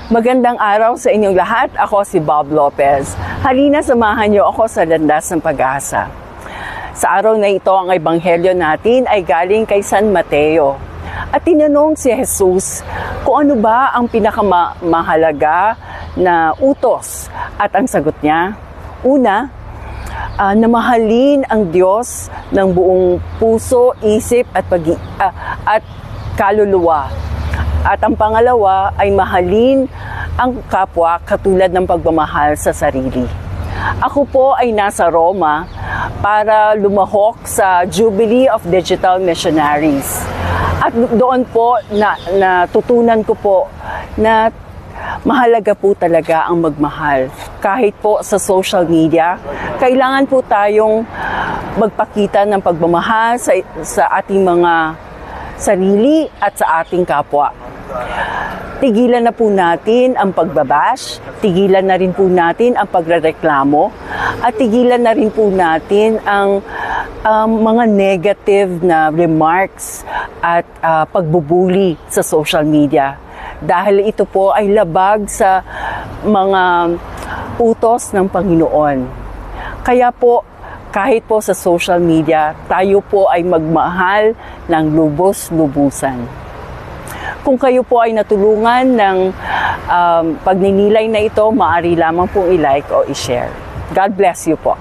Magandang araw sa inyong lahat. Ako si Bob Lopez. Halina, samahan niyo ako sa landas ng pag-asa. Sa araw na ito, ang ebanghelyo natin ay galing kay San Mateo. At tinanong si Jesus kung ano ba ang pinakamahalaga na utos. At ang sagot niya, una, na mahalin ang Diyos ng buong puso, isip at kaluluwa. At ang pangalawa ay mahalin ang kapwa katulad ng pagmamahal sa sarili. Ako po ay nasa Roma para lumahok sa Jubilee of Digital Missionaries. At doon po natutunan ko po na mahalaga po talaga ang magmahal. Kahit po sa social media, kailangan po tayong magpakita ng pagmamahal sa ating mga sarili at sa ating kapwa. Tigilan na po natin ang pagbabash, tigilan na rin po natin ang pagrereklamo, at tigilan na rin po natin ang mga negative na remarks at pagbubuli sa social media. Dahil ito po ay labag sa mga utos ng Panginoon. Kaya po, kahit po sa social media, tayo po ay magmahal ng lubos-lubusan. Kung kayo po ay natulungan ng pagninilay na ito, maaari lamang pong i-like o i-share. God bless you po.